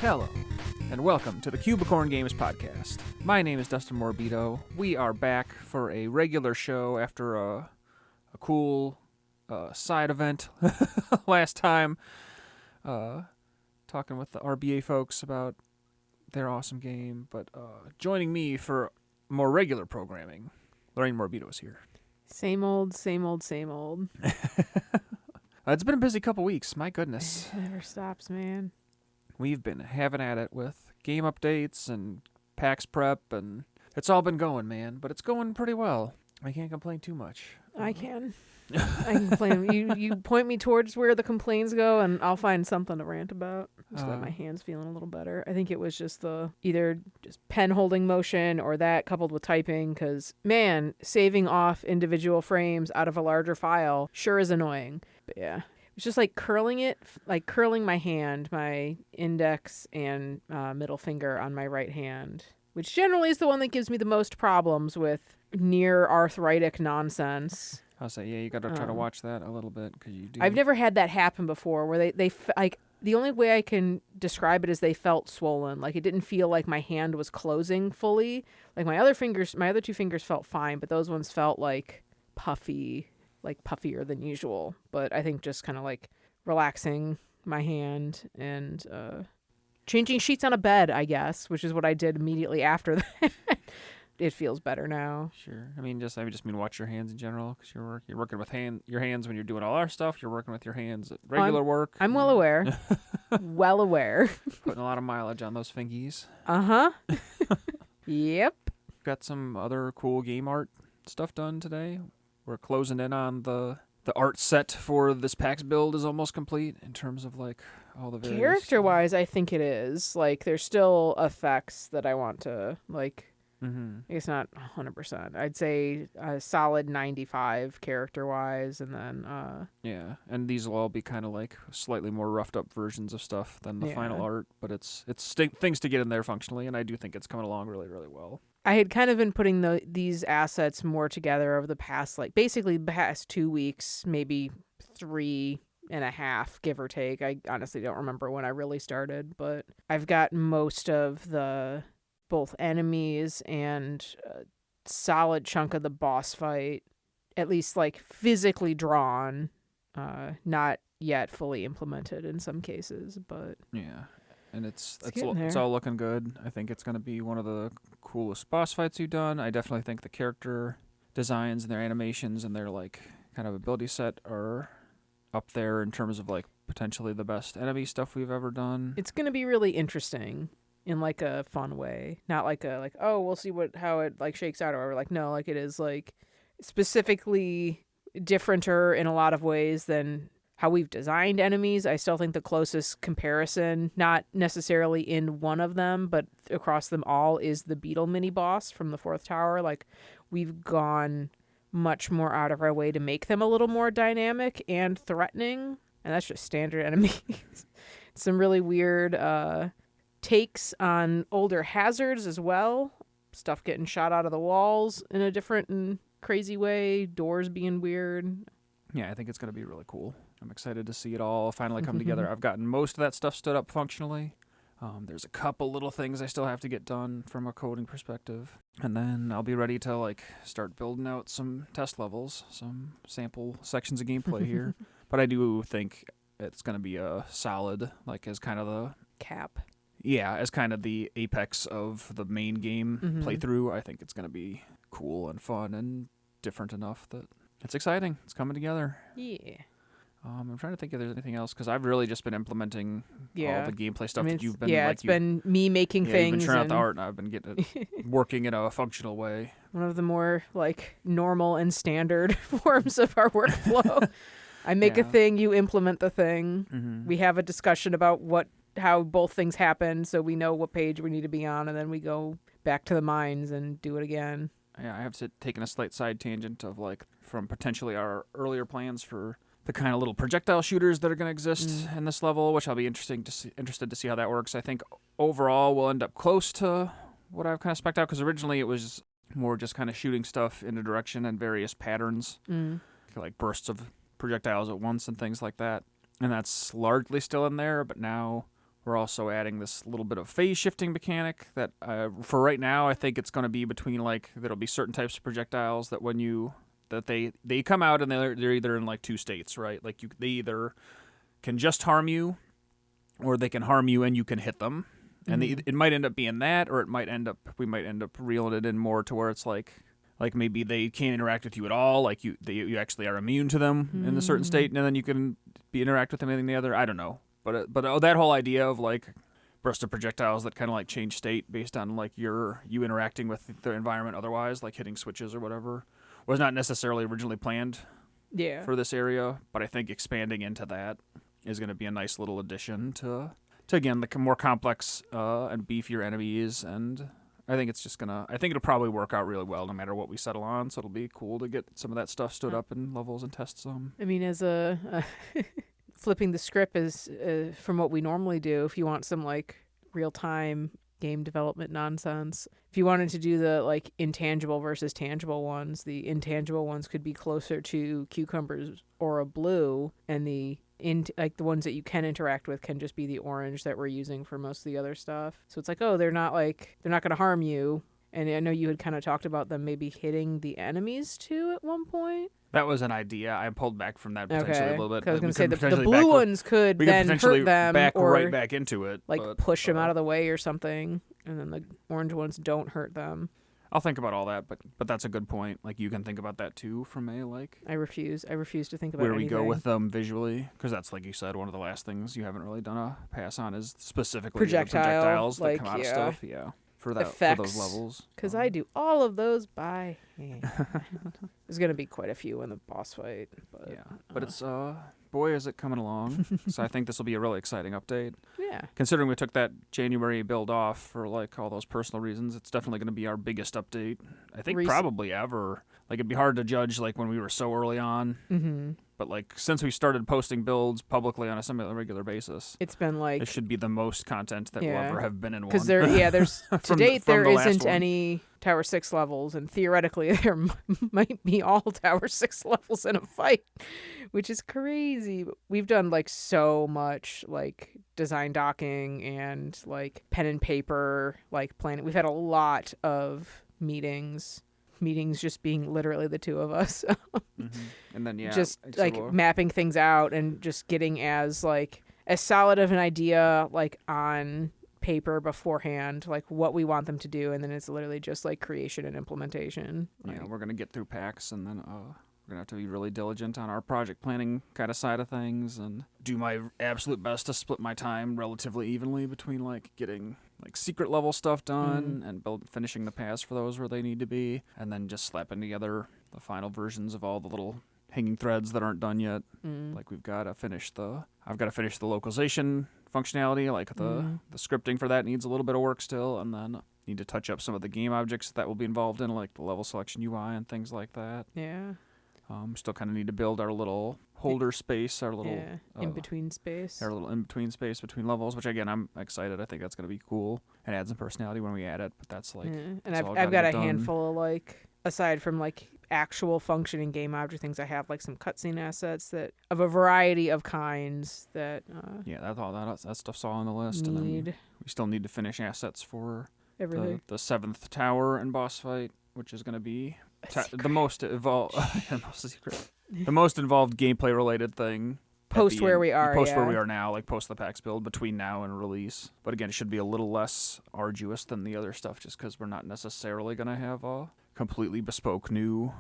Hello, and welcome to the Cubicorn Games podcast. My name is Dustin Morbido. We are back for a regular show after a cool side event last time, talking with the RBA folks about their awesome game, but joining me for more regular programming, Lorraine Morbido is here. Same old, same old, same old. It's been a busy couple weeks, my goodness. It never stops, man. We've been having at it with game updates and PAX prep, and it's all been going, man. But it's going pretty well. I can't complain too much. I can. I can complain. You point me towards where the complaints go, and I'll find something to rant about. Just that my hand's feeling a little better. I think it was just either pen holding motion or that coupled with typing. Because man, saving off individual frames out of a larger file sure is annoying. But yeah. It's just like curling my hand, my index and middle finger on my right hand, which generally is the one that gives me the most problems with near arthritic nonsense. I'll say, yeah, you got to try to watch that a little bit because you do. I've never had that happen before where they like, the only way I can describe it is they felt swollen. Like it didn't feel like my hand was closing fully. Like my other two fingers felt fine, but those ones felt like puffy. Like puffier than usual, but I think just kind of like relaxing my hand and changing sheets on a bed, I guess, which is what I did immediately after that. It feels better now. Sure. I just mean watch your hands in general because you're working with your hands when you're doing all our stuff. You're working with your hands at regular work. I'm well aware. Well aware. Putting a lot of mileage on those fingies. Uh-huh. Yep. Got some other cool game art stuff done today. We're closing in on the art set for this PAX build is almost complete in terms of like all the various... Character-wise, I think it is. Like, there's still effects that I want to, like... Mm-hmm. I guess not 100%. I'd say a solid 95 character-wise, and then... Yeah, and these will all be kind of like slightly more roughed-up versions of stuff than the final art, but it's things to get in there functionally, and I do think it's coming along really, really well. I had kind of been putting these assets more together over the past, basically the past 2 weeks, maybe 3.5, give or take. I honestly don't remember when I really started, but I've got most of the both enemies and a solid chunk of the boss fight, at least physically drawn, not yet fully implemented in some cases, but yeah. And it's all looking good. I think it's going to be one of the coolest boss fights you've done. I definitely think the character designs and their animations and their kind of ability set are up there in terms of potentially the best enemy stuff we've ever done. It's going to be really interesting in a fun way, not we'll see how it shakes out or whatever. No, it is specifically differenter in a lot of ways than how we've designed enemies. I still think the closest comparison, not necessarily in one of them, but across them all, is the beetle mini boss from the fourth tower. We've gone much more out of our way to make them a little more dynamic and threatening, and that's just standard enemies. Some really weird takes on older hazards as well. Stuff getting shot out of the walls in a different and crazy way. Doors being weird. Yeah, I think it's going to be really cool. I'm excited to see it all finally come together. I've gotten most of that stuff stood up functionally. There's a couple little things I still have to get done from a coding perspective. And then I'll be ready to start building out some test levels, some sample sections of gameplay here. But I do think it's going to be a solid, as kind of the... cap. Yeah, as kind of the apex of the main game playthrough. I think it's going to be cool and fun and different enough that it's exciting. It's coming together. Yeah. I'm trying to think if there's anything else, because I've really just been implementing all the gameplay stuff that you've been... Yeah, it's been me making things. You've been trying out the art, and I've been getting it working in a functional way. One of the more, normal and standard forms of our workflow. I make a thing, you implement the thing. Mm-hmm. We have a discussion about how both things happen, so we know what page we need to be on, and then we go back to the mines and do it again. Yeah, I have taken a slight side tangent of, from potentially our earlier plans for the kind of little projectile shooters that are going to exist in this level, which I'll be interested to see how that works. I think overall we'll end up close to what I've kind of spec'd out, because originally it was more just kind of shooting stuff in a direction and various patterns, bursts of projectiles at once and things like that. And that's largely still in there, but now We're also adding this little bit of phase shifting mechanic that for right now I think it's going to be between like there'll be certain types of projectiles that when you that they come out and they're either in like two states, right? Like they either can just harm you or they can harm you and you can hit them. And it might end up being that, or we might end up reeling it in more to where it's like maybe they can't interact with you at all, like you actually are immune to them in a certain state, and then you can interact with them in the other. I don't know, but that whole idea of like burst of projectiles that kind of like change state based on like you interacting with the environment otherwise, like hitting switches or whatever, was not necessarily originally planned for this area, but I think expanding into that is going to be a nice little addition to again the more complex and beefier enemies, and I think it'll probably work out really well no matter what we settle on. So it'll be cool to get some of that stuff stood up in levels and test some. I mean, as flipping the script is from what we normally do. If you want some like real time game development nonsense, if you wanted to do the like intangible versus tangible ones, the intangible ones could be closer to cucumbers or a blue, and the the ones that you can interact with can just be the orange that we're using for most of the other stuff. So it's like, oh, they're not going to harm you. And I know you had kind of talked about them maybe hitting the enemies too at one point. That was an idea. I pulled back from that potentially a little bit. I was going to say the blue ones could then hurt them or right back into it, like push them out of the way or something, and then the orange ones don't hurt them. I'll think about all that, but that's a good point. Like you can think about that too from a like. I refuse to think about where anything. We go with them visually, because that's like you said, one of the last things you haven't really done a pass on is specifically projectiles that come out of stuff. Yeah, for those levels. Because I do all of those by hand. There's gonna be quite a few in the boss fight, but but it's boy is it coming along. So I think this will be a really exciting update. Yeah. Considering we took that January build off for like all those personal reasons, it's definitely going to be our biggest update. I think probably ever. Like it'd be hard to judge like when we were so early on. Mm-hmm. But like since we started posting builds publicly on a semi-regular basis, it's been like it should be the most content that will ever have been in one. Because there's to date there isn't any Tower 6 levels, and theoretically there might be all Tower 6 levels in a fight, which is crazy. We've done like so much like design docking and like pen and paper like planning. We've had a lot of meetings just being literally the two of us. And then just like mapping things out and just getting as solid of an idea like on paper beforehand, like what we want them to do, and then it's literally just like creation and implementation. We're gonna get through PAX, and then we're gonna have to be really diligent on our project planning kind of side of things and do my absolute best to split my time relatively evenly between like getting like secret level stuff done and finishing the pass for those where they need to be, and then just slapping together the final versions of all the little hanging threads that aren't done yet. Like I've got to finish the localization functionality, like the scripting for that needs a little bit of work still, and then need to touch up some of the game objects that will be involved in like the level selection UI and things like that. Still kind of need to build our little holder space, our little in-between space. Our little in-between space between levels, which again, I'm excited. I think that's going to be cool and add some personality when we add it, but that's like... And I've got a handful of like, aside from like actual functioning game object things, I have like some cutscene assets that of a variety of kinds that... that stuff's all on the list. And then we still need to finish assets for the 7th tower and boss fight, which is going to be... the most involved gameplay related thing post where we are now, like post the PAX build between now and release. But again, it should be a little less arduous than the other stuff just because we're not necessarily going to have a completely bespoke new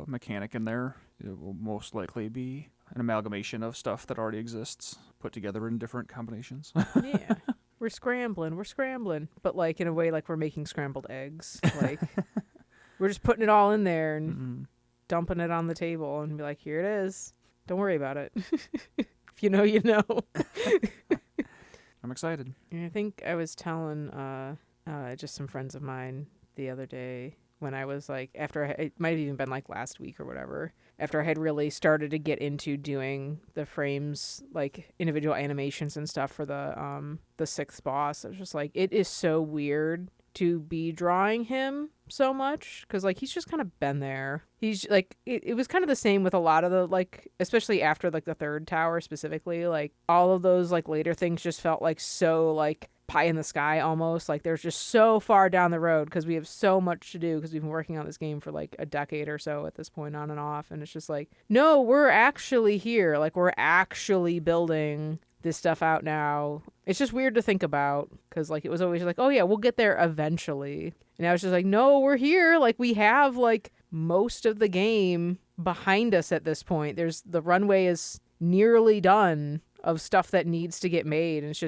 mechanic in there. It will most likely be an amalgamation of stuff that already exists put together in different combinations. We're scrambling, but like in a way like we're making scrambled eggs, like we're just putting it all in there and dumping it on the table and be like, here it is. Don't worry about it. If you know, you know. I'm excited. And I think I was telling just some friends of mine the other day when I was like, it might have even been like last week or whatever, after I had really started to get into doing the frames, like individual animations and stuff for the 6th boss. I was just like, it is so weird to be drawing him so much, because like he's just kind of been there. He's like it was kind of the same with a lot of the, like, especially after like the third tower specifically, like all of those like later things just felt like so like pie in the sky almost, like they're just so far down the road because we have so much to do, because we've been working on this game for like a decade or so at this point, on and off, and it's just like, no, we're actually here, like we're actually building this stuff out now. It's just weird to think about, because like it was always like, oh yeah, we'll get there eventually, and now it's just like, no, we're here, like we have like most of the game behind us at this point. There's the runway is nearly done of stuff that needs to get made, and it's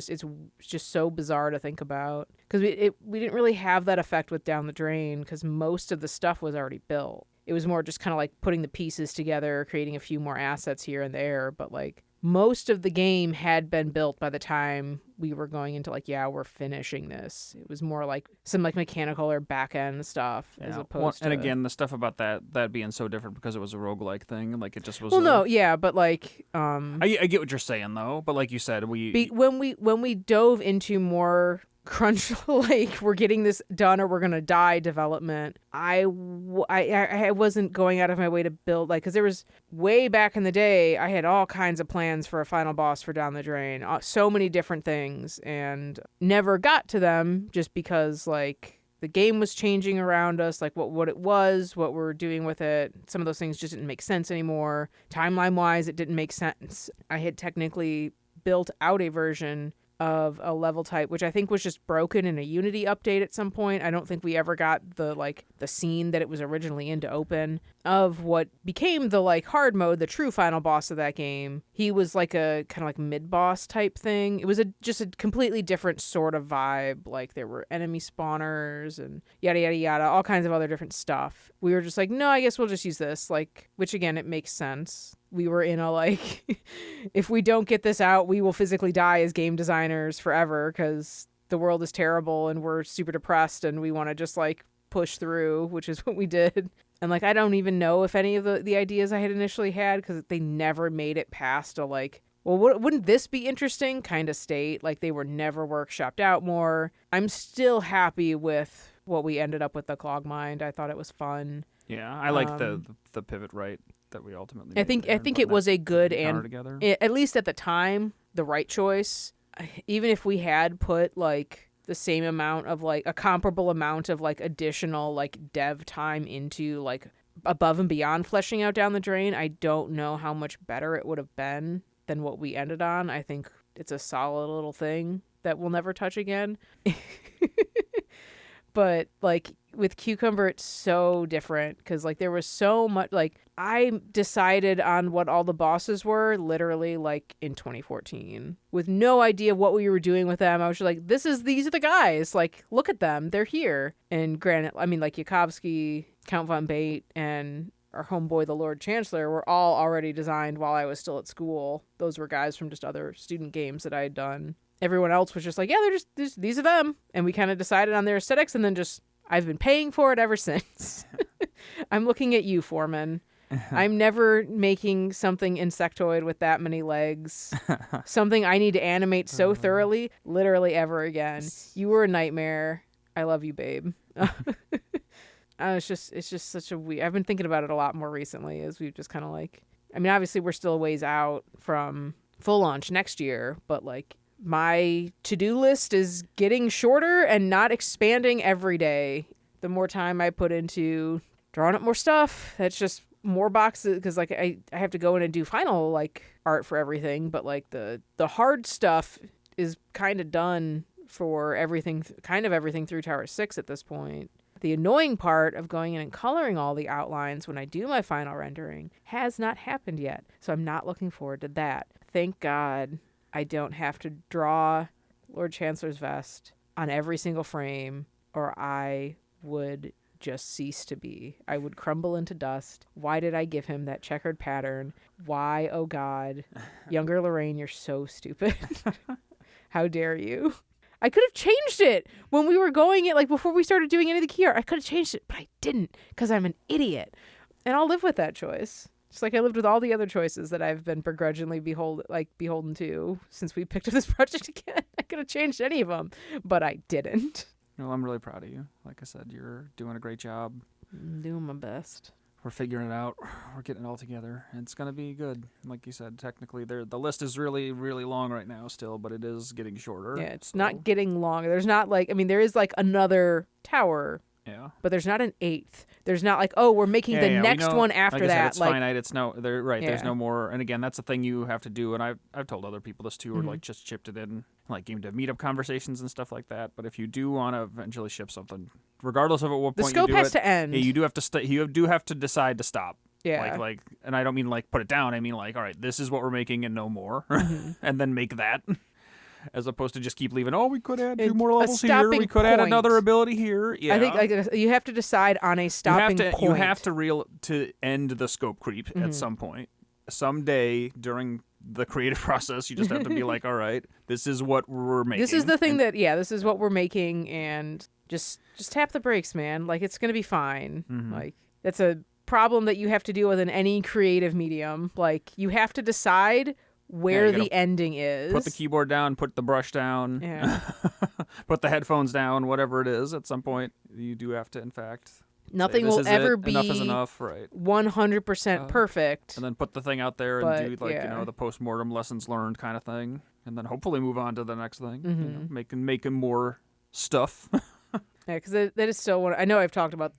just so bizarre to think about, because we didn't really have that effect with Down the Drain, because most of the stuff was already built. It was more just kind of like putting the pieces together, creating a few more assets here and there, but like most of the game had been built by the time we were going into like, yeah, we're finishing this. It was more like some like mechanical or back end stuff, as opposed to... And again, the stuff about that being so different because it was a roguelike thing, like it just was... Well, no, yeah, but like... I get what you're saying, though, but like you said, when we dove into more crunch, like we're getting this done or we're gonna die development, I wasn't going out of my way to build, like, because there was way back in the day I had all kinds of plans for a final boss for Down the Drain, so many different things, and never got to them just because like the game was changing around us, like what it was, what we're doing with it. Some of those things just didn't make sense anymore. Timeline wise, it didn't make sense. I had technically built out a version of a level type, which I think was just broken in a Unity update at some point. I don't think we ever got the scene that it was originally in to open of what became the like hard mode, the true final boss of that game. He was like a kind of like mid-boss type thing. It was just a completely different sort of vibe. Like there were enemy spawners and yada yada yada, all kinds of other different stuff. We were just like, no, I guess we'll just use this, like, which again, it makes sense. We were in a like, if we don't get this out, we will physically die as game designers forever, because the world is terrible and we're super depressed and we want to just like push through, which is what we did. And like, I don't even know if any of the ideas I had initially had, because they never made it past a like, well, wouldn't this be interesting kind of state. Like they were never workshopped out more. I'm still happy with what we ended up with the Clogmind. I thought it was fun. Yeah, I like the pivot right that we ultimately I think it was a good, and together. At least at the time, the right choice. Even if we had put like the same amount of like a comparable amount of like additional like dev time into like above and beyond fleshing out Down the Drain, I don't know how much better it would have been than what we ended on. I think it's a solid little thing that we'll never touch again. But like with Cucumber, it's so different, because like there was so much, like I decided on what all the bosses were literally like in 2014 with no idea what we were doing with them. I was just like, these are the guys, like look at them, they're here. And granted, I mean, like Yakovsky, Count Von Bait, and our homeboy the Lord Chancellor were all already designed while I was still at school. Those were guys from just other student games that I had done. Everyone else was just like, yeah, they're just these are them. And we kind of decided on their aesthetics, and then just I've been paying for it ever since. I'm looking at you, Foreman. I'm never making something insectoid with that many legs. Something I need to animate so thoroughly, literally ever again. You were a nightmare. I love you, babe. It's just such a weird... I've been thinking about it a lot more recently, as we've just kind of like... I mean, obviously we're still a ways out from full launch next year, but like my to-do list is getting shorter and not expanding every day. The more time I put into drawing up more stuff, that's just more boxes, because like I have to go in and do final like art for everything, but like the hard stuff is kind of done for everything through Tower 6 at this point. The annoying part of going in and coloring all the outlines when I do my final rendering has not happened yet, so I'm not looking forward to that. Thank God I don't have to draw Lord Chancellor's vest on every single frame, or I would just cease to be. I would crumble into dust. Why did I give him that checkered pattern? Why, oh God. Younger Lorraine, you're so stupid. How dare you? I could have changed it when we were going it, like before we started doing any of the key art. I could have changed it, but I didn't, because I'm an idiot. And I'll live with that choice. Just like I lived with all the other choices that I've been begrudgingly beholden to since we picked up this project again. I could have changed any of them, but I didn't. No, I'm really proud of you. Like I said, you're doing a great job. I'm doing my best. We're figuring it out. We're getting it all together. And it's going to be good. Like you said, technically, the list is really, really long right now still, but it is getting shorter. Yeah, it's not getting long. There's not like, I mean, there is like another tower. Yeah. But there's not an 8th. There's not like, oh, we're making the next one after like I that. Said, it's finite. It's no, they're right. Yeah. There's no more. And again, that's the thing you have to do. And I've told other people this too, or like just chipped it in, like game dev meetup conversations and stuff like that. But if you do want to eventually ship something, regardless of at what point the scope you do has it, to end. Yeah, you do have to you do have to decide to stop. Yeah. Like, and I don't mean like put it down. I mean like, all right, this is what we're making and no more, and then make that. As opposed to just keep leaving. Oh, we could add 2 more levels here. We could add another ability here. Yeah. I think like you have to decide on a stopping point. You have to end the scope creep at some point. Someday during the creative process, you just have to be like, all right, this is what we're making. This is the thing this is what we're making, and just tap the brakes, man. Like, it's going to be fine. Like, that's a problem that you have to deal with in any creative medium. Like, you have to decide where the ending is. Put the keyboard down, put the brush down, put the headphones down, whatever it is. At some point, you do have to, in fact, nothing will ever be enough is enough, right? 100% perfect. And then put the thing out there and do like the post-mortem lessons learned kind of thing, and then hopefully move on to the next thing. Making more stuff. Yeah, because that is still one. I know I've talked about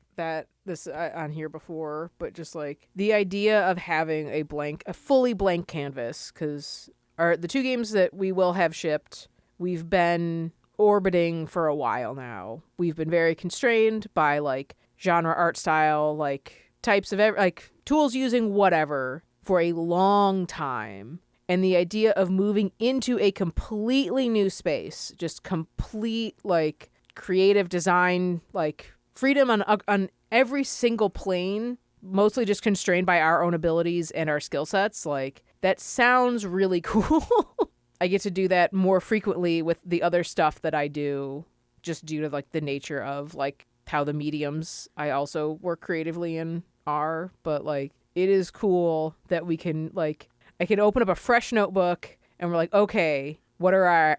this on here before, but just like the idea of having a fully blank canvas, because the 2 games that we will have shipped, we've been orbiting for a while now. We've been very constrained by like genre, art style, like types of like tools using whatever for a long time. And the idea of moving into a completely new space, just complete like creative design, like freedom on every single plane, mostly just constrained by our own abilities and our skill sets. Like, that sounds really cool. I get to do that more frequently with the other stuff that I do, just due to like the nature of like how the mediums I also work creatively in are. But like, it is cool that we can like, I can open up a fresh notebook and we're like, okay, what are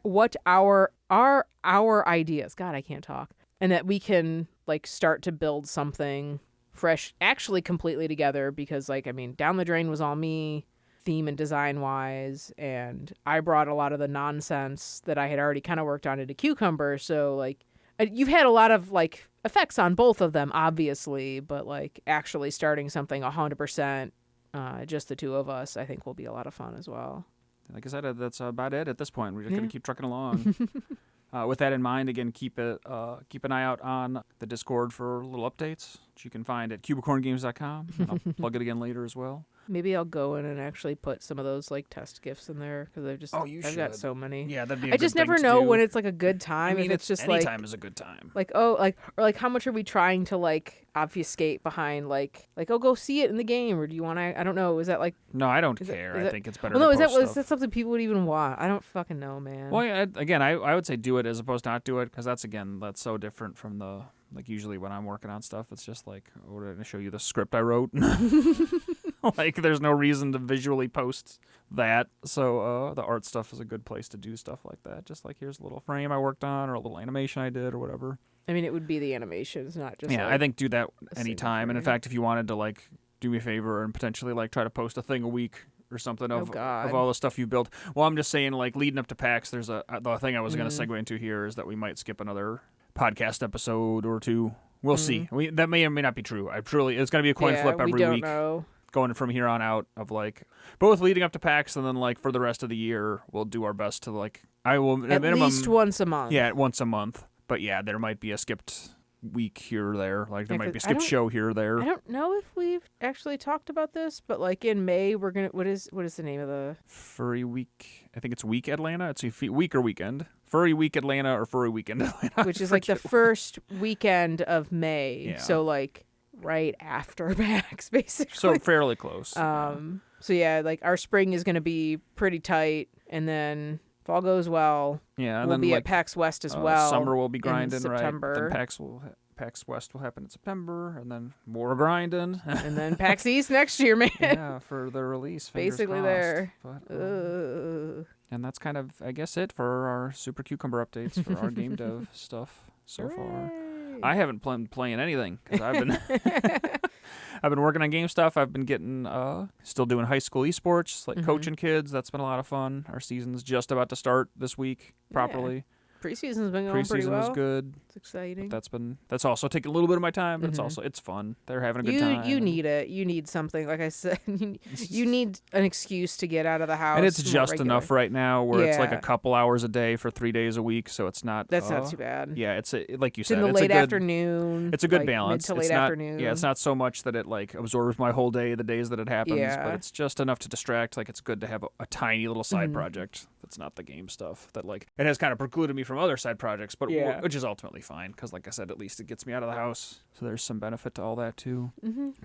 our ideas? God, I can't talk. And that we can like start to build something fresh, actually completely together, because like, I mean, Down the Drain was all me, theme and design wise, and I brought a lot of the nonsense that I had already kind of worked on into Cucumber. So like, you've had a lot of like effects on both of them, obviously, but like actually starting something 100%, just the 2 of us, I think will be a lot of fun as well. Like I said, that's about it at this point. We're just going to keep trucking along. With that in mind, again, keep an eye out on the Discord for little updates, which you can find at cubicorngames.com. And I'll plug it again later as well. Maybe I'll go in and actually put some of those like test gifts in there, because I've got so many. Yeah, that'd be. I just never know when it's like a good time. I mean, it's just any like time is a good time. Like, oh, like, or like, how much are we trying to like obfuscate behind like oh, go see it in the game, or do you want to? I don't know. Is that like? No, I don't care. I think it's better. Well, no, to is that something people would even want? I don't fucking know, man. Well, yeah, again, I would say do it as opposed to not do it, because that's so different from the. Like, usually when I'm working on stuff, it's just like, oh, did I show you the script I wrote? Like, there's no reason to visually post that. So the art stuff is a good place to do stuff like that. Just like, here's a little frame I worked on, or a little animation I did, or whatever. I mean, it would be the animations, not just. Yeah, like, I think do that anytime. And in fact, if you wanted to like do me a favor and potentially like try to post a thing a week or something of all the stuff you built. Well, I'm just saying, like, leading up to PAX, there's the thing I was going to segue into here is that we might skip another podcast episode or 2. We'll see. That may or may not be true. It's going to be a coin flip every week. Know. Going from here on out, of like both leading up to PAX and then like for the rest of the year, we'll do our best to like, I will at minimum, least once a month. Yeah, once a month. But yeah, there might be a skipped week here or there. Like there might be a skipped show here or there. I don't know if we've actually talked about this, but like in May we're gonna. What is the name of the Furry Week? I think it's Week Atlanta. It's a week or weekend. Furry Week Atlanta or Furry Weekend Atlanta. Which is like the first weekend of May. Yeah. So like right after PAX, basically. So fairly close. So yeah, like our spring is gonna be pretty tight, and then if all goes well, yeah, and we'll then be like, at PAX West as well. Summer will be grinding, in September. Right? Then PAX West will happen in September, and then more grinding. And then PAX East next year, man. Yeah, for the release. Basically there. But, and that's kind of, I guess, it for our Super Cucumber updates for our game dev stuff. so far. Hooray. I haven't been playing anything because I've been I've been working on game stuff. I've been getting still doing high school esports, like coaching kids. That's been a lot of fun. Our season's just about to start this week properly. Preseason's been going pretty Preseason well. was good. It's exciting. That's also taking a little bit of my time, but it's fun. They're having a good time. You need it. You need something. Like I said, you need an excuse to get out of the house. And it's just enough right now where it's like a Yeah. couple hours a day for 3 days a week, so it's not. That's not too bad. Yeah, like you It's said, in the it's late a good afternoon. It's a good like, balance. Mid to It's late not, afternoon. Yeah, it's not so much that it like absorbs my whole day the days that it happens, Yeah. but it's just enough to distract. Like it's good to have a tiny little side project that's not the game stuff that like it has kind of precluded me from other side projects, but Yeah. which is ultimately fine because like I said, at least it gets me out of the house. So there's some benefit to all that too.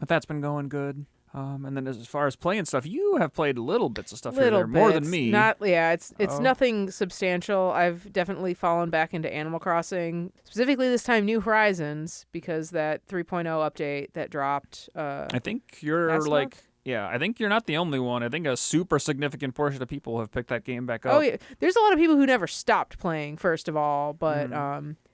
But that's been going good. And then as far as playing stuff, you have played little bits of stuff here and there, more than me. It's nothing substantial. I've definitely fallen back into Animal Crossing, specifically this time New Horizons, because that 3.0 update that dropped. I think you're last like. month? Yeah, I think you're not the only one. I think a super significant portion of people have picked that game back up. Oh yeah, there's a lot of people who never stopped playing. First of all, but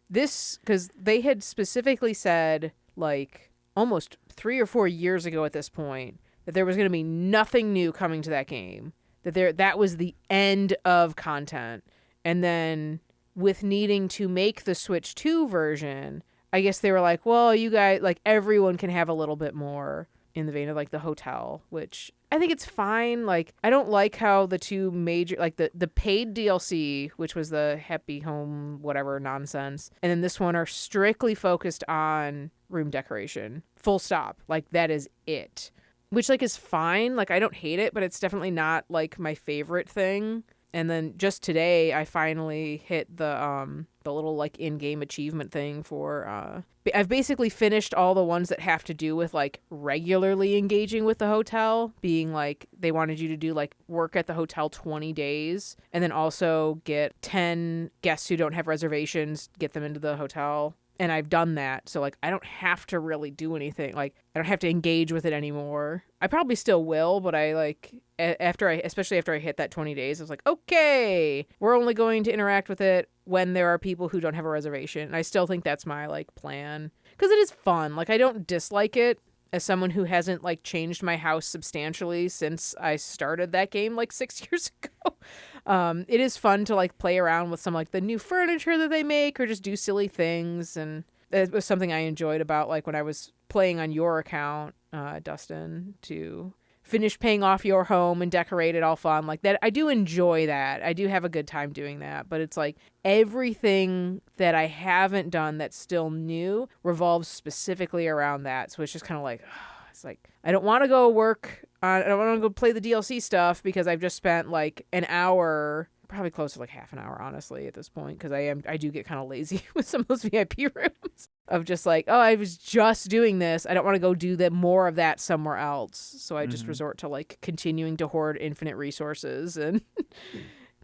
this because they had specifically said like almost 3 or 4 years ago at this point that there was going to be nothing new coming to that game. That was the end of content, and then with needing to make the Switch 2 version, I guess they were like, well, you guys like everyone can have a little bit more. In the vein of like the hotel, which I think it's fine. Like I don't like how the two major like the paid DLC, which was the Happy Home whatever nonsense, and then this one are strictly focused on room decoration. Full stop. Like that is it. Which like is fine. Like I don't hate it, but it's definitely not like my favorite thing. And then just today I finally hit the little like in-game achievement thing for I've basically finished all the ones that have to do with like regularly engaging with the hotel, being like they wanted you to do like work at the hotel 20 days and then also get 10 guests who don't have reservations, get them into the hotel. And I've done that. So like I don't have to really do anything. Like I don't have to engage with it anymore. I probably still will, but I like especially after I hit that 20 days, I was like, okay, we're only going to interact with it when there are people who don't have a reservation. And I still think that's my like plan because it is fun. Like I don't dislike it as someone who hasn't like changed my house substantially since I started that game like 6 years ago. It is fun to like play around with some like the new furniture that they make or just do silly things. And it was something I enjoyed about like when I was playing on your account, Dustin, to finish paying off your home and decorate it all fun like that. I do enjoy that. I do have a good time doing that, but it's like everything that I haven't done that's still new revolves specifically around that. So it's just kind of like, it's like, I don't want to go work on, I don't want to go play the DLC stuff because I've just spent like an hour, probably close to like half an hour, honestly, at this point, because I do get kind of lazy with some of those VIP rooms of just like, oh, I was just doing this. I don't want to go do more of that somewhere else. So I just resort to like continuing to hoard infinite resources and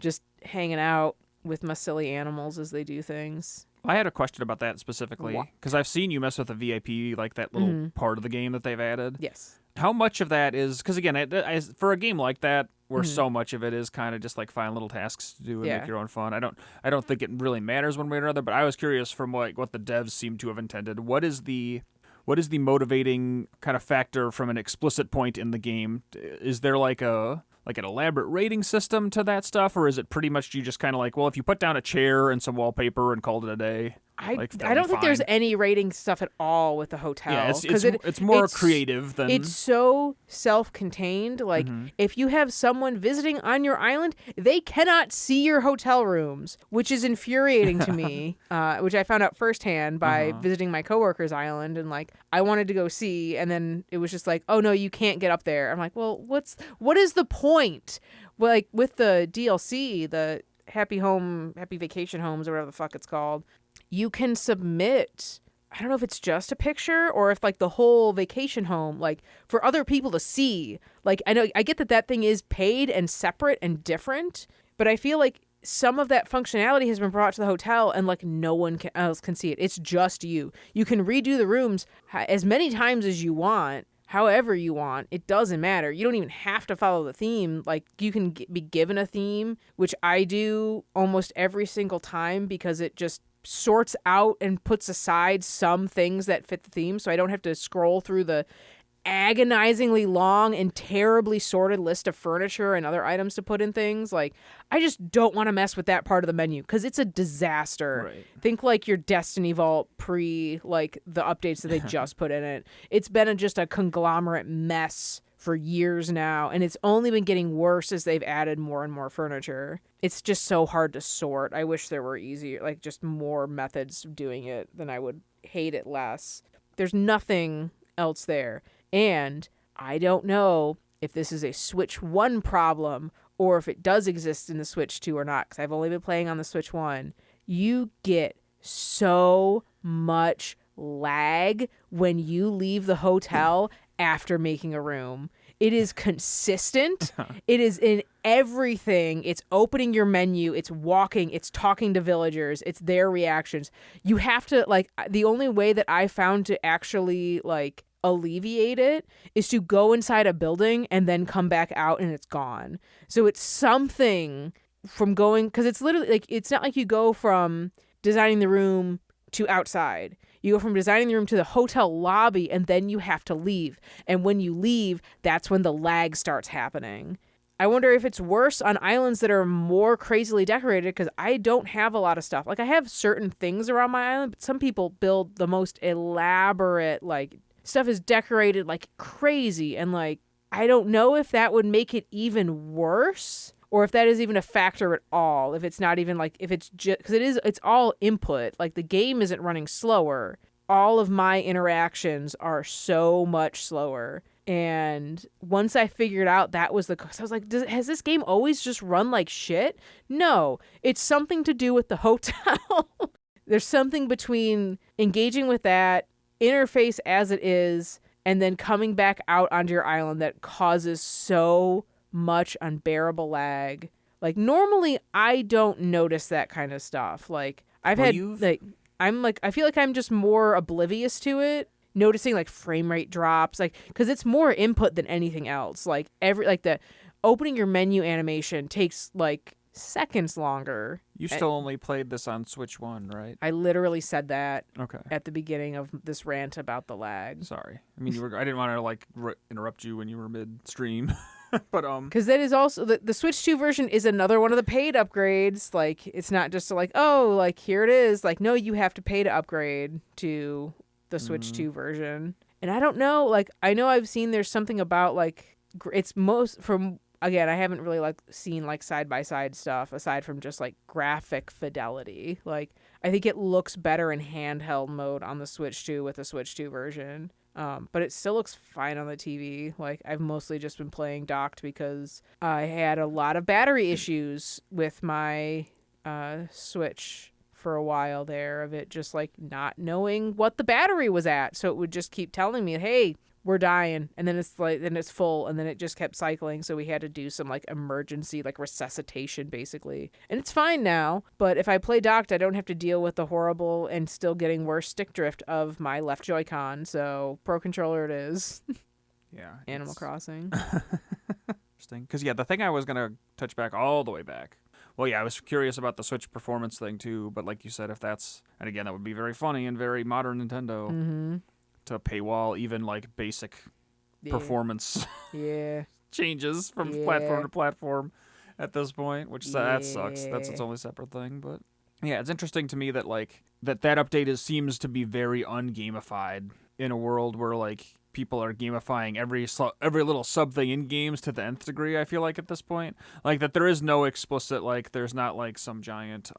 just hanging out with my silly animals as they do things. I had a question about that specifically because I've seen you mess with the VIP, like that little part of the game that they've added. Yes. How much of that is, because again, for a game like that, where so much of it is kind of just like find little tasks to do and make your own fun. I don't think it really matters one way or another. But I was curious from like what the devs seem to have intended. What is the motivating kind of factor from an explicit point in the game? Is there like an elaborate rating system to that stuff, or is it pretty much you just kind of like, well, if you put down a chair and some wallpaper and called it a day? I don't think there's any rating stuff at all with the hotel. Yeah, it's more creative than... It's so self-contained. Like, if you have someone visiting on your island, they cannot see your hotel rooms, which is infuriating to me, which I found out firsthand by visiting my coworker's island. And, like, I wanted to go see, and then it was just like, oh, no, you can't get up there. I'm like, well, what is the point? Well, like, with the DLC, the Happy Vacation Homes, or whatever the fuck it's called, you can submit, I don't know if it's just a picture or if like the whole vacation home, like for other people to see. Like I get that thing is paid and separate and different, but I feel like some of that functionality has been brought to the hotel and like no one else can see it. It's just you. You can redo the rooms as many times as you want. However you want, it doesn't matter. You don't even have to follow the theme. Like you can be given a theme, which I do almost every single time because it just sorts out and puts aside some things that fit the theme, so I don't have to scroll through the agonizingly long and terribly sorted list of furniture and other items to put in things. Like, I just don't want to mess with that part of the menu because it's a disaster. Right. Think like your Destiny Vault pre, like, the updates that they just put in it. It's been just a conglomerate mess for years now, and it's only been getting worse as they've added more and more furniture. It's just so hard to sort. I wish there were easier, like, just more methods of doing it, then I would hate it less. There's nothing else there. And I don't know if this is a Switch 1 problem or if it does exist in the Switch 2 or not, because I've only been playing on the Switch 1. You get so much lag when you leave the hotel after making a room. It is consistent. It is in everything. It's opening your menu. It's walking. It's talking to villagers. It's their reactions. You have to, like, the only way that I found to actually, like, alleviate it is to go inside a building and then come back out and it's gone. So it's something from going, because it's literally, like, it's not like you go from designing the room to outside. You go from designing the room to the hotel lobby and then you have to leave. And when you leave, that's when the lag starts happening. I wonder if it's worse on islands that are more crazily decorated, because I don't have a lot of stuff. Like, I have certain things around my island, but some people build the most elaborate, like, stuff is decorated like crazy, and, like, I don't know if that would make it even worse or if that is even a factor at all. If it's not even, like, if it's just, because it's all input. Like, the game isn't running slower. All of my interactions are so much slower. And once I figured out that was the cause, I was like, has this game always just run like shit? No, it's something to do with the hotel. There's something between engaging with that interface as it is and then coming back out onto your island that causes so much unbearable lag. Like, normally I don't notice that kind of stuff. Like, I feel like I'm just more oblivious to it, noticing, like, frame rate drops, like, because it's more input than anything else. Like, the opening your menu animation takes, like, seconds longer. You still only played this on Switch 1, right? I literally said that Okay. at the beginning of this rant about the lag. Sorry. I mean, I didn't want to, like, interrupt you when you were mid-stream. But because that is also the Switch 2 version is another one of the paid upgrades. Like, it's not just like, oh, like, here it is. Like, no, you have to pay to upgrade to the Switch 2 version. And I don't know, like, I know I've seen there's something about, like, it's most from, again, I haven't really, like, seen, like, side-by-side stuff aside from just, like, graphic fidelity. Like, I think it looks better in handheld mode on the Switch 2 with the Switch 2 version. But it still looks fine on the TV. Like, I've mostly just been playing docked because I had a lot of battery issues with my Switch for a while there, of it just, like, not knowing what the battery was at. So it would just keep telling me, hey, we're dying, and then it's full, and then it just kept cycling. So we had to do some, like, emergency, like, resuscitation basically, and it's fine now. But if I play docked, I don't have to deal with the horrible and still getting worse stick drift of my left Joy-Con. So Pro Controller it is. Yeah. Animal Crossing. Interesting. Because, yeah, the thing I was going to touch back all the way back. Well, yeah, I was curious about the Switch performance thing too, but like you said, if that's, and again, that would be very funny and very modern Nintendo. Mm-hmm. To paywall even, like, basic performance changes from platform to platform at this point, which that sucks. That's its only separate thing. But yeah, it's interesting to me that, like, that update seems to be very ungamified in a world where, like, people are gamifying every little sub thing in games to the nth degree. I feel like at this point, like, that there is no explicit, like, there's not, like, some giant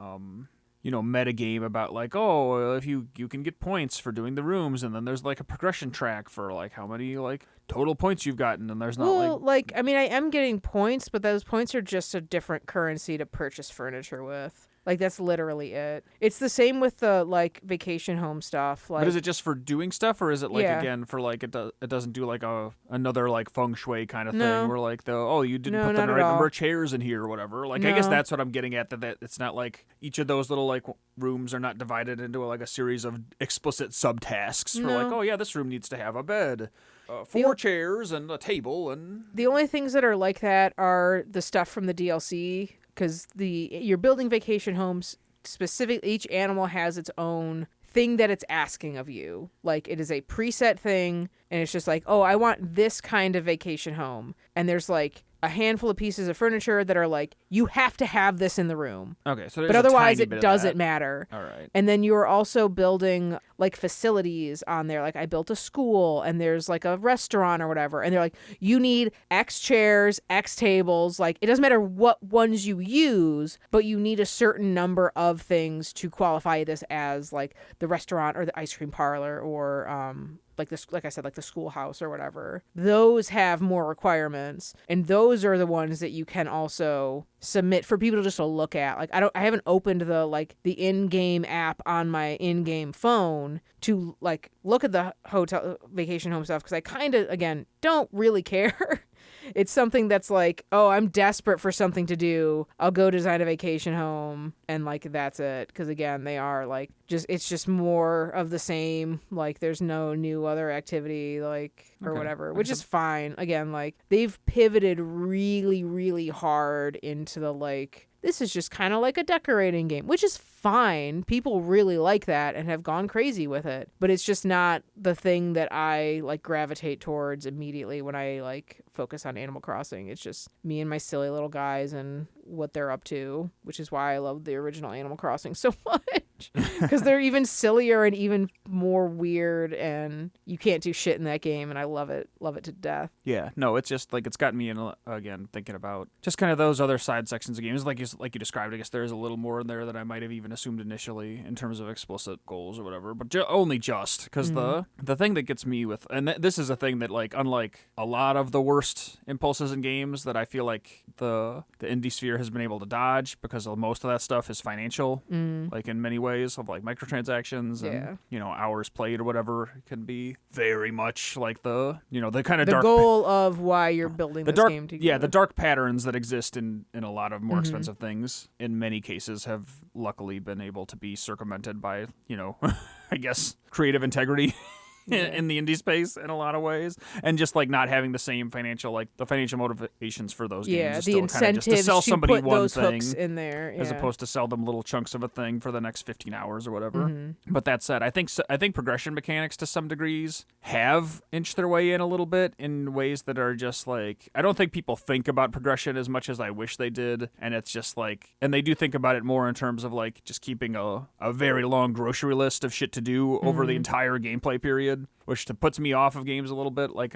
meta game about, like, oh, if you can get points for doing the rooms, and then there's, like, a progression track for, like, how many, like, total points you've gotten, and there's not, like, I mean, I am getting points, but those points are just a different currency to purchase furniture with. Like, that's literally it. It's the same with the, like, vacation home stuff. Like, but is it just for doing stuff, or is it, like, again, for, like, it doesn't do, like, another, like, feng shui kind of thing where, like, you didn't put the right number of chairs in here or whatever? Like, I guess that's what I'm getting at, that it's not like each of those little, like, rooms are not divided into, like, a series of explicit subtasks for, like, oh, yeah, this room needs to have a bed, 4 chairs, and a table, and... The only things that are like that are the stuff from the DLC, because you're building vacation homes specific, each animal has its own thing that it's asking of you. Like, it is a preset thing, and it's just like, oh, I want this kind of vacation home. And there's like a handful of pieces of furniture that are like, you have to have this in the room. Okay, so there's but otherwise a tiny it doesn't matter. All right. And then you're also building like facilities on there. Like, I built a school, and there's like a restaurant or whatever, and they're like, you need X chairs, X tables. Like, it doesn't matter what ones you use, but you need a certain number of things to qualify this as like the restaurant or the ice cream parlor or like this, like I said, like the schoolhouse or whatever. Those have more requirements, and those are the ones that you can also submit for people just to look at. Like, I haven't opened the in-game app on my in-game phone to like look at the hotel vacation home stuff, because I kind of, again, don't really care. It's something that's like, oh, I'm desperate for something to do. I'll go design a vacation home, and like that's it. Because again, they are like it's just more of the same. Like, there's no new other activity or whatever, which is fine. Again, like, they've pivoted really, really hard into the like, this is just kind of like a decorating game, which is fine. People really like that and have gone crazy with it. But it's just not the thing that I like gravitate towards immediately when I like focus on Animal Crossing. It's just me and my silly little guys and what they're up to, which is why I love the original Animal Crossing so much. Because they're even sillier and even more weird, and you can't do shit in that game, and I love it to death. Yeah, no, it's just like, it's gotten me in again thinking about just kind of those other side sections of games, like you described. I guess there's a little more in there than I might have even assumed initially in terms of explicit goals or whatever, but only just because the thing that gets me with, and this is a thing that, like, unlike a lot of the worst impulses in games that I feel like the indie sphere has been able to dodge, because most of that stuff is financial, like in many ways, of like microtransactions and hours played or whatever, can be very much like the kind of the dark goal of why you're building this game together. Yeah, the dark patterns that exist in a lot of more expensive things, in many cases, have luckily been able to be circumvented by I guess creative integrity. In the indie space in a lot of ways, and just like not having the same financial motivations for those games. The incentives just to sell somebody put one those thing hooks in there, as opposed to sell them little chunks of a thing for the next 15 hours or whatever. But that said, I think progression mechanics to some degrees have inched their way in a little bit in ways that are just like, I don't think people think about progression as much as I wish they did, and it's just like, and they do think about it more in terms of like just keeping a very long grocery list of shit to do over the entire gameplay period, which puts me off of games a little bit. Like,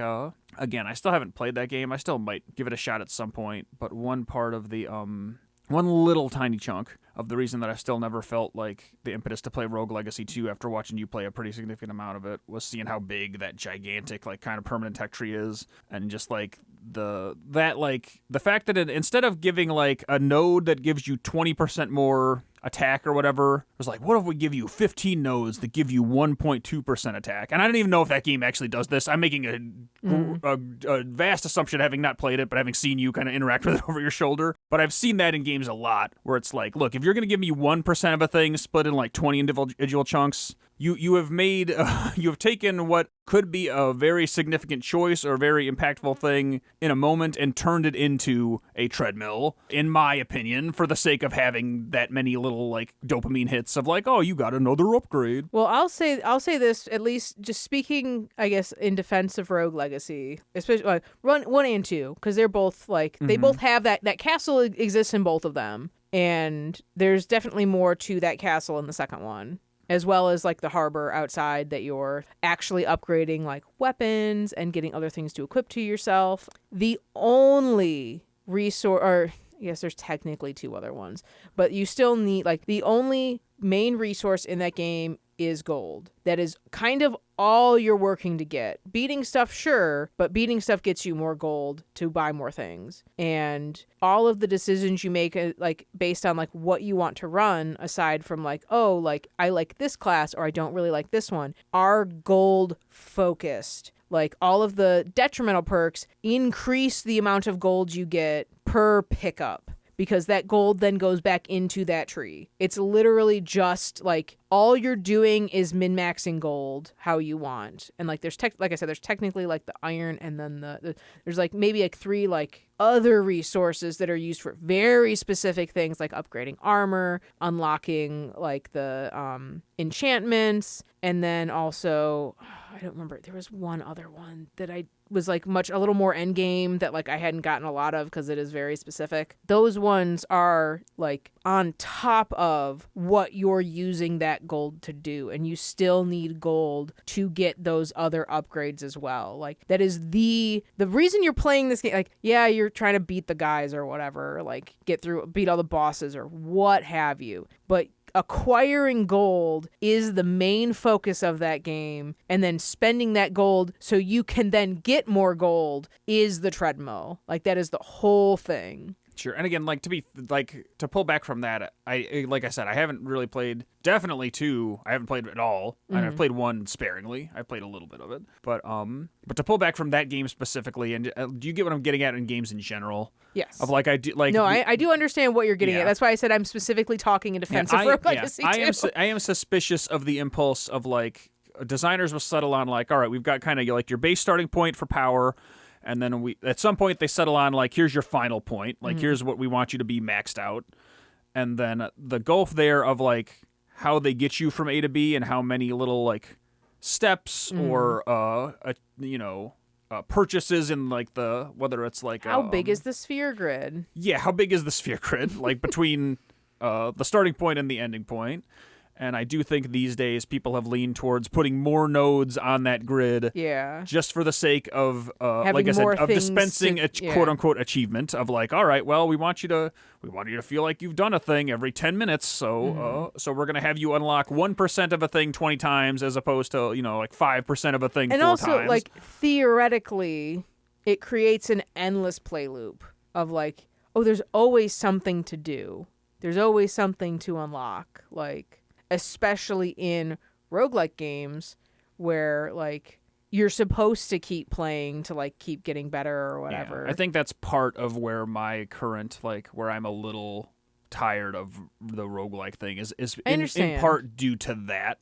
again, I still haven't played that game. I still might give it a shot at some point. But one part of the, one little tiny chunk of the reason that I've still never felt like the impetus to play Rogue Legacy 2 after watching you play a pretty significant amount of it was seeing how big that gigantic, like, kind of permanent tech tree is. And just like the fact that instead of giving like a node that gives you 20% more attack or whatever, it was like, what if we give you 15 nodes that give you 1.2% attack? And I don't even know if that game actually does this. I'm making a vast assumption, having not played it, but having seen you kind of interact with it over your shoulder. But I've seen that in games a lot, where it's like, look, if you're going to give me 1% of a thing split in like 20 individual chunks, you have made you have taken what could be a very significant choice or a very impactful thing in a moment and turned it into a treadmill, in my opinion, for the sake of having that many little like dopamine hits of like, oh, you got another upgrade. Well, I'll say this, at least just speaking, I guess, in defense of Rogue Legacy, especially Run 1 and 2, because they're both like, they both have that castle exists in both of them, and there's definitely more to that castle in the second one, as well as like the harbor outside that you're actually upgrading like weapons and getting other things to equip to yourself. The only resource, or yes, there's technically two other ones, but you still need, like, the only main resource in that game is gold. That is kind of all you're working to get. Beating stuff, sure, but beating stuff gets you more gold to buy more things. And all of the decisions you make, like, based on like what you want to run, aside from like, oh, like, I like this class or I don't really like this one, are gold focused. Like, all of the detrimental perks increase the amount of gold you get per pickup. because that gold then goes back into that tree. It's literally just like all you're doing is min-maxing gold how you want. And like there's like I said, there's technically like the iron, and then there's like maybe like 3 like other resources that are used for very specific things like upgrading armor, unlocking like the enchantments, and then also I don't remember, there was one other one that I was like a little more end game that like I hadn't gotten a lot of because it is very specific. Those ones are like on top of what you're using that gold to do, and you still need gold to get those other upgrades as well. Like that is the reason you're playing this game. Like, yeah, you're trying to beat the guys or whatever, like beat all the bosses or what have you, but acquiring gold is the main focus of that game, and then spending that gold so you can then get more gold is the treadmill. Like that is the whole thing. Sure. And again, like to pull back from that, like I said, I haven't really played definitely 2. I haven't played at all. And I've played 1 sparingly. I've played a little bit of it. But to pull back from that game specifically, and do you get what I'm getting at in games in general? Yes. Of like I do like no, I do understand what you're getting at. That's why I said I'm specifically talking in defense of Rogue Legacy too. I am suspicious of the impulse of like designers will settle on like, all right, we've got kind of like your base starting point for power. And then at some point they settle on like, here's your final point. Like, here's what we want you to be maxed out. And then the gulf there of like how they get you from A to B and how many little like steps or, purchases in like whether it's like. How big is the sphere grid? Yeah. How big is the sphere grid? Like between the starting point and the ending point. And I do think these days people have leaned towards putting more nodes on that grid, just for the sake of, like I said, of dispensing a quote unquote achievement of like, all right, well, we want you to feel like you've done a thing every 10 minutes, so we're gonna have you unlock 1% of a thing 20 times as opposed to like 5% of a thing 4 times. And also, like theoretically, it creates an endless play loop of like, oh, there's always something to do, there's always something to unlock, like. Especially in roguelike games where like you're supposed to keep playing to like keep getting better or whatever. Yeah, I think that's part of where my current where I'm a little tired of the roguelike thing is in part due to that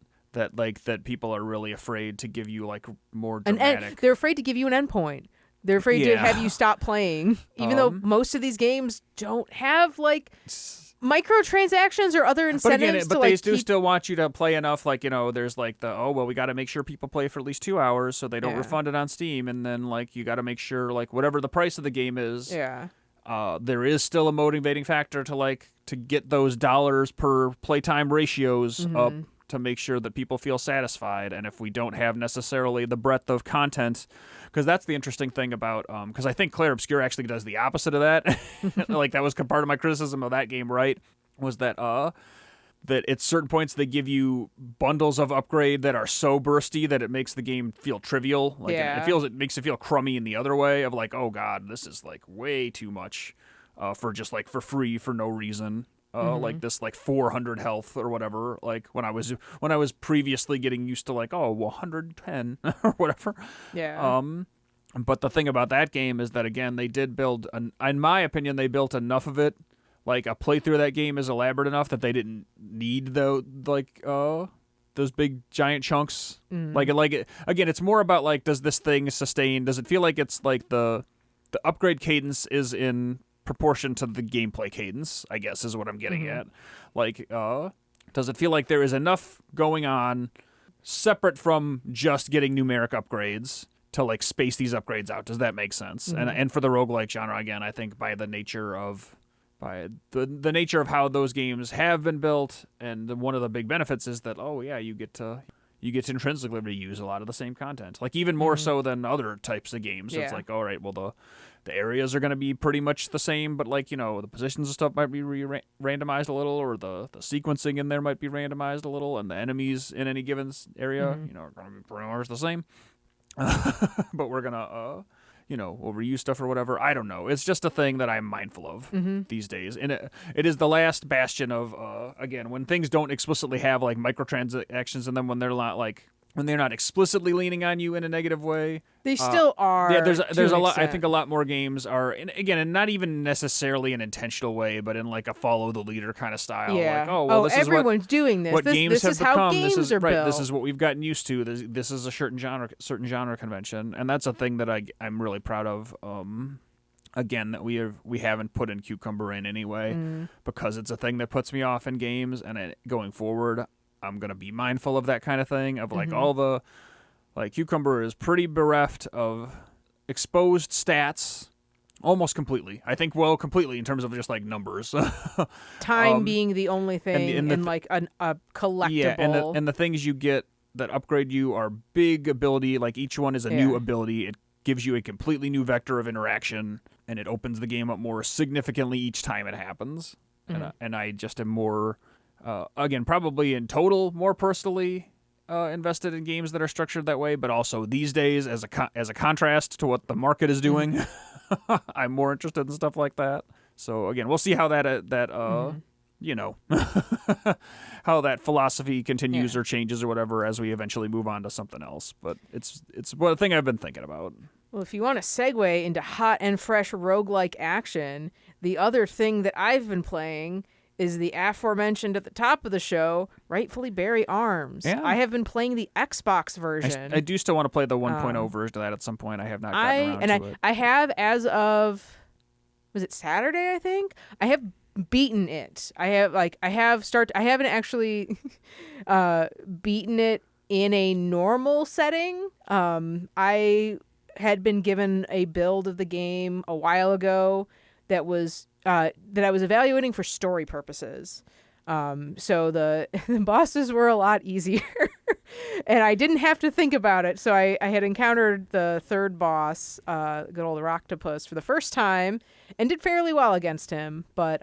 people are really afraid to give you like more dramatic. They're afraid to give you an endpoint. They're afraid to have you stop playing, even though most of these games don't have like microtransactions or other incentives. But they do still want you to play enough. Like there's like we got to make sure people play for at least 2 hours so they don't refund it on Steam, and then like you got to make sure like whatever the price of the game is. Yeah. There is still a motivating factor to get those dollars per playtime ratios up to make sure that people feel satisfied. And if we don't have necessarily the breadth of content, because that's the interesting thing about, because I think Clair Obscur actually does the opposite of that. Like that was part of my criticism of that game, right? Was that at certain points they give you bundles of upgrade that are so bursty that it makes the game feel trivial. Like it makes it feel crummy in the other way of like, oh God, this is like way too much for just like for free for no reason. Like this like 400 health or whatever, like when I was previously getting used to like 110 or whatever. Yeah. But the thing about that game is that again they did build in my opinion they built enough of it, like a playthrough of that game is elaborate enough that they didn't need those big giant chunks. Like again it's more about like, does this thing sustain, does it feel like it's like the upgrade cadence is in proportion to the gameplay cadence, I guess is what I'm getting at. Like, does it feel like there is enough going on separate from just getting numeric upgrades to like space these upgrades out? Does that make sense? And for the roguelike genre, again, I think by the nature of how those games have been built, and one of the big benefits is that you get to intrinsically reuse a lot of the same content, like even more so than other types of games. It's like, all right, well the areas are going to be pretty much the same, but like the positions and stuff might be randomized a little, or the sequencing in there might be randomized a little, and the enemies in any given area are going to be pretty much the same. But we're gonna we'll reuse stuff or whatever. I don't know. It's just a thing that I'm mindful of these days, and it is the last bastion of again, when things don't explicitly have like microtransactions in them, when they're not like when they're not explicitly leaning on you in a negative way. They still are. Yeah, there's to a an lot. I extent. think a lot more games are, and again, and not even necessarily an intentional way, but in like a follow the leader kind of style. Yeah. Like, oh well, this everyone's is doing this. what games this have is become. how games this is are right. built. This is what we've gotten used to. This is a certain genre convention, and that's a thing that I'm really proud of. Again, that we haven't put in Cucumber in anyway, because it's a thing that puts me off in games, and going forward, I'm gonna be mindful of that kind of thing. Of like all the, like Cucumber is pretty bereft of exposed stats, almost completely. I think completely in terms of just like numbers. Time being the only thing, and like a collectible. Yeah, and the things you get that upgrade you are big ability. Like each one is a new ability. It gives you a completely new vector of interaction, and it opens the game up more significantly each time it happens. And I just am more, again, probably in total more personally invested in games that are structured that way, but also these days as a contrast to what the market is doing, I'm more interested in stuff like that. So again, we'll see how that you know, how that philosophy continues or changes or whatever as we eventually move on to something else. But it's a thing I've been thinking about. Well, if you want to segue into hot and fresh roguelike action, the other thing that I've been playing is the aforementioned at the top of the show, Rightfully Beary Arms. Yeah. I have been playing the Xbox version. I do still want to play the 1.0 version of that at some point. I have not gotten around to it. I have, as of, was it Saturday, I think? I have beaten it. I haven't actually beaten it in a normal setting. I had been given a build of the game a while ago that I was evaluating for story purposes. So the bosses were a lot easier and I didn't have to think about it. So I had encountered the third boss, good old Octopus, for the first time and did fairly well against him. But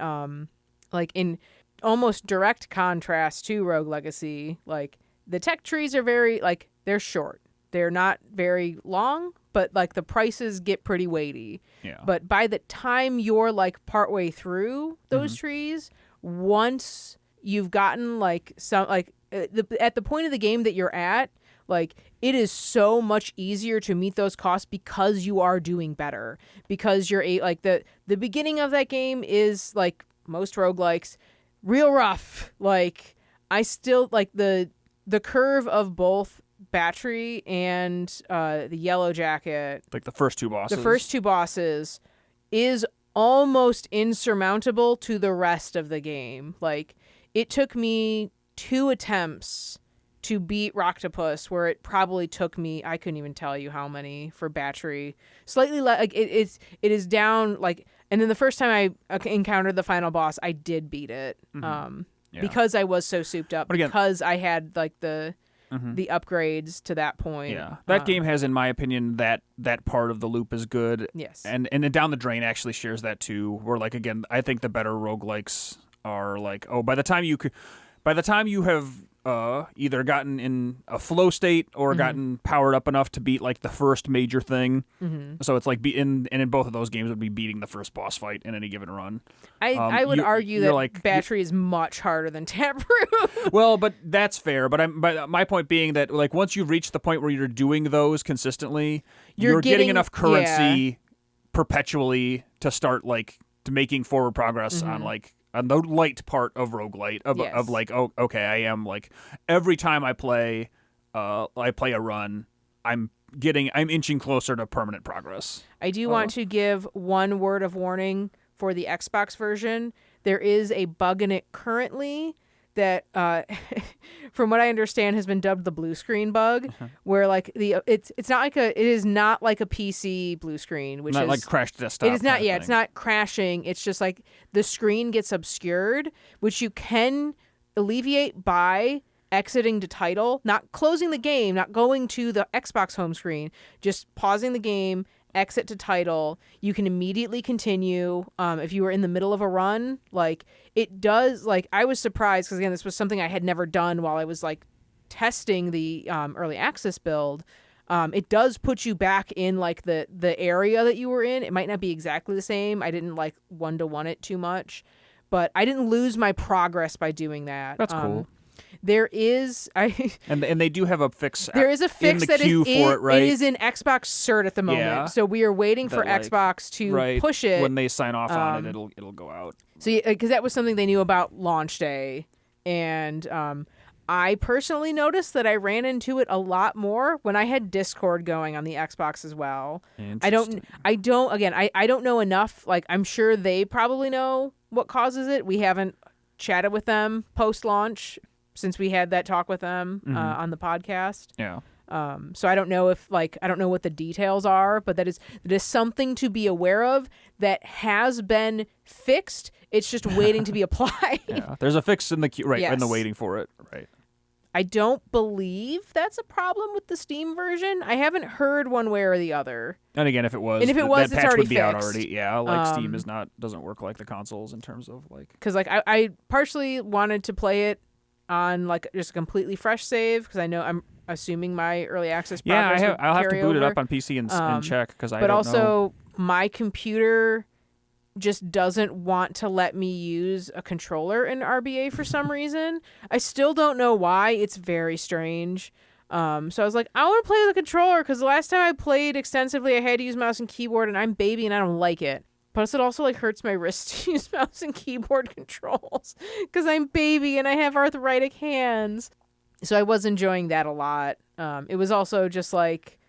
like in almost direct contrast to Rogue Legacy, like the tech trees are very, like, they're short. They're not very long, but like the prices get pretty weighty. Yeah. But by the time you're like partway through those trees, once you've gotten like some, like at the point of the game that you're at, like it is so much easier to meet those costs because you are doing better. Because you're like the beginning of that game is, like most roguelikes, real rough. Like I still like the curve of both Battery and the Yellow Jacket, like the first two bosses is almost insurmountable to the rest of the game. Like it took me 2 attempts to beat Rocktopus, where it probably took me, I couldn't even tell you how many for Battery. Slightly like it is down, like, and then the first time I encountered the final boss, I did beat it. Because I was so souped up, because I had like the upgrades to that point. Yeah, that game has, in my opinion, that part of the loop is good. Yes. And then Down the Drain actually shares that too, where, like, again, I think the better roguelikes are like, by the time you have either gotten in a flow state or gotten powered up enough to beat like the first major thing. So it's like in both of those games would be beating the first boss fight in any given run. I would argue that like, Battery is much harder than Taproot. Well, but that's fair. But my point being that, like, once you've reached the point where you're doing those consistently, you're getting enough currency perpetually to start like making forward progress on the light part of roguelite of like, oh, okay, I am like, every time I play a run, I'm inching closer to permanent progress. I do want to give one word of warning for the Xbox version. There is a bug in it currently that, from what I understand, has been dubbed the blue screen bug, where like it is not like a PC blue screen, which not is like crashed desktop. It is not. Yeah, it's not crashing. It's just like the screen gets obscured, which you can alleviate by exiting to title, not closing the game, not going to the Xbox home screen, just pausing the game, exit to title. You can immediately continue. If you were in the middle of a run, like it does, like I was surprised because again, this was something I had never done while I was like testing the early access build. It does put you back in like the area that you were in. It might not be exactly the same. I didn't like 1-to-1 it too much, but I didn't lose my progress by doing that. That's cool. There is and they do have a fix. There is a fix in the that queue for it, right? It is in Xbox Cert at the moment. Yeah. So we are waiting for That, Xbox to push it. When they sign off on it, it'll go out. So because that was something they knew about launch day, and I personally noticed that I ran into it a lot more when I had Discord going on the Xbox as well. I don't know enough. Like, I'm sure they probably know what causes it. We haven't chatted with them post-launch since we had that talk with them on the podcast. Yeah. So I don't know I don't know what the details are, but that is something to be aware of that has been fixed. It's just waiting to be applied. Yeah. There's a fix in the queue, right? Yes. In the waiting for it, right? I don't believe that's a problem with the Steam version. I haven't heard one way or the other. And again, if it was, that it's patch already would be out fixed. already. Yeah, like Steam doesn't work like the consoles in terms of like. Because I partially wanted to play it on like just a completely fresh save because I know I'm assuming my early access. Yeah, I'll have to boot it over. up on PC and check because I. But don't also, know. My computer just doesn't want to let me use a controller in RBA for some reason. I still don't know why. It's very strange. So I was like, I want to play with a controller because the last time I played extensively, I had to use mouse and keyboard, and I'm baby and I don't like it. Plus, it also like hurts my wrist to use mouse and keyboard controls because I'm baby and I have arthritic hands. So I was enjoying that a lot. It was also just like,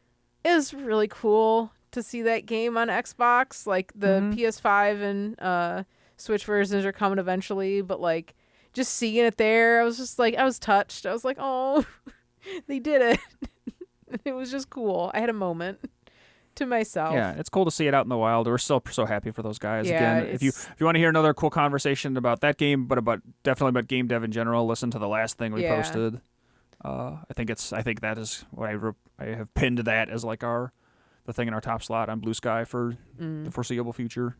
it was really cool to see that game on Xbox. Like the PS5 and Switch versions are coming eventually, but like just seeing it there, I was just like, I was touched. I was like, oh, they did it. It was just cool. I had a moment to myself. Yeah, it's cool to see it out in the wild. We're still so happy for those guys. Yeah, Again, if you want to hear another cool conversation about that game, but definitely about game dev in general, listen to the last thing we posted. I think that is what I have pinned that as like the thing in our top slot on Blue Sky for the foreseeable future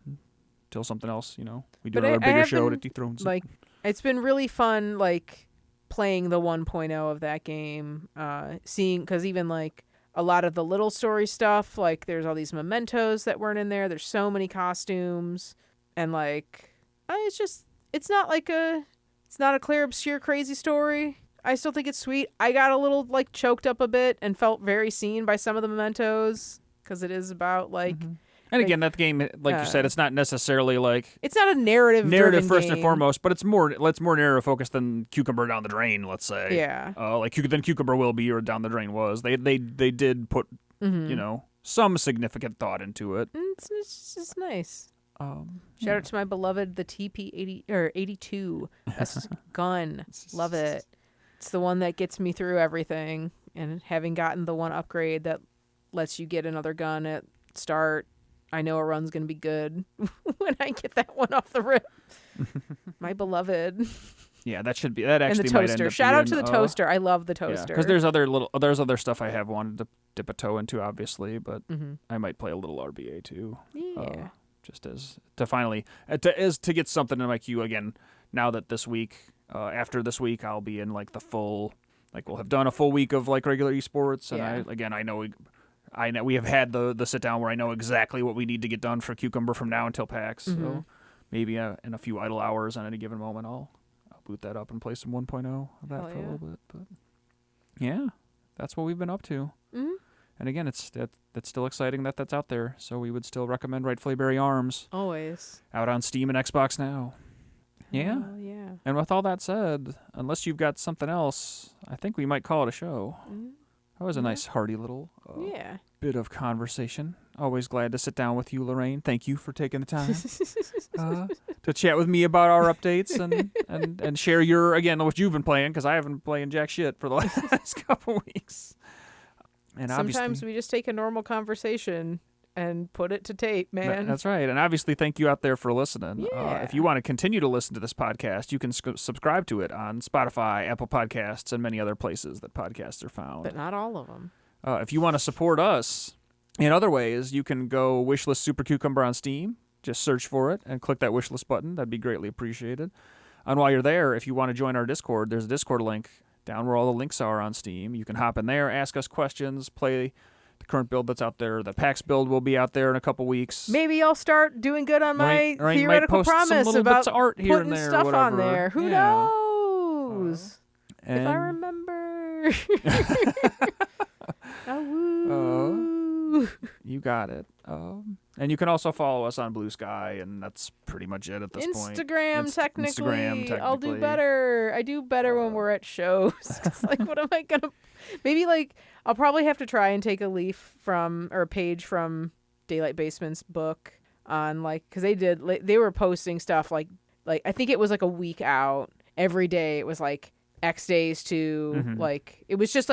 till something else, we do our bigger show to dethrone. Like, it's been really fun, like playing the 1.0 of that game, seeing, because even like a lot of the little story stuff, like there's all these mementos that weren't in there. There's so many costumes, and like it's not a clear, obscure, crazy story. I still think it's sweet. I got a little like choked up a bit and felt very seen by some of the mementos because it is about like. And again, that game, like you said, it's not necessarily like it's not a narrative first game. and foremost, but it's more narrative focused than Cucumber Down the Drain. Let's say, yeah, than Cucumber Will Be or Down the Drain was. They did put some significant thought into it. It's just nice. Shout out to my beloved the TP-82 That's gun. Love it. It's the one that gets me through everything, and having gotten the one upgrade that lets you get another gun at start, I know a run's going to be good when I get that one off the rip. My beloved. Yeah, that should be that actually. And the toaster. Might end up Shout out being, to the toaster. I love the toaster. Because there's other stuff I have wanted to dip a toe into, obviously, but I might play a little RBA too. Yeah. Just as to finally to get something in my queue again. Now that this week, after this week, I'll be in like the full, like we'll have done a full week of like regular esports, and I know we have had the sit down where I know exactly what we need to get done for Cucumber from now until PAX. So maybe in a few idle hours on any given moment, I'll boot that up and play some 1.0 of that for a little bit. But yeah, that's what we've been up to. And again, it's still exciting that that's out there. So we would still recommend Rightfully Beary Arms. Always. Out on Steam and Xbox now. Yeah. Yeah. And with all that said, unless you've got something else, I think we might call it a show. That was a nice, hearty little bit of conversation. Always glad to sit down with you, Lorraine. Thank you for taking the time to chat with me about our updates and share what you've been playing, because I haven't been playing jack shit for the last couple weeks. And sometimes we just take a normal conversation and put it to tape, man. That's right. And obviously, thank you out there for listening. Yeah. If you want to continue to listen to this podcast, you can subscribe to it on Spotify, Apple Podcasts, and many other places that podcasts are found. But not all of them. If you want to support us in other ways, you can go Wishlist Super Cucumber on Steam. Just search for it and click that wishlist button. That'd be greatly appreciated. And while you're there, if you want to join our Discord, there's a Discord link down where all the links are on Steam. You can hop in there, ask us questions, play the current build that's out there. The PAX build will be out there in a couple weeks. Maybe I'll start doing good on my theoretical might post promise some little about bits of art here putting and there, stuff or whatever. on there. Who knows? If I remember. Oh, you got it. And you can also follow us on Blue Sky, and that's pretty much it at this point. Instagram, technically. I'll do better. I do better when we're at shows. 'Cause, like, what am I gonna? Maybe like I'll probably have to try and take a leaf from or a page from Daylight Basement's book on because they were posting stuff like I think it was like a week out every day. It was like X days to it was just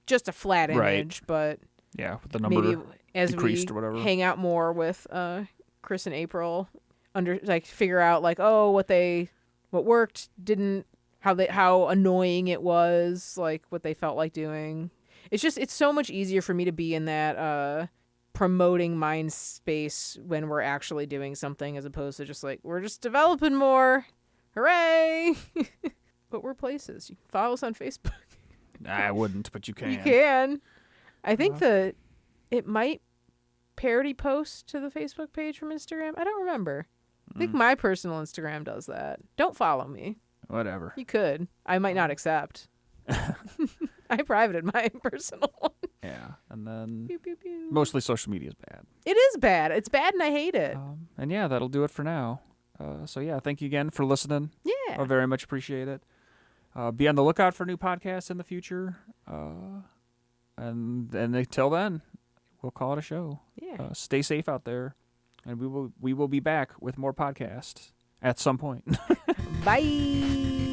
just a flat image, but yeah, with the number maybe as decreased we or whatever. hang out more with Chris and April, figure out what worked, didn't, how annoying it was, like what they felt like doing. It's so much easier for me to be in that promoting mind space when we're actually doing something, as opposed to just we're just developing more. Hooray! But we're places. You can follow us on Facebook. I wouldn't, but you can. You can. I think it might parody post to the Facebook page from Instagram. I don't remember. I think my personal Instagram does that. Don't follow me. Whatever. You could. I might not accept. I privated my personal one. Yeah, and then Pew, pew, pew. Mostly social media is bad. It is bad. It's bad, and I hate it. And yeah, that'll do it for now. So yeah, thank you again for listening. Yeah. I very much appreciate it. Be on the lookout for new podcasts in the future. And until then, we'll call it a show. Yeah. Stay safe out there, and we will be back with more podcasts at some point. Bye.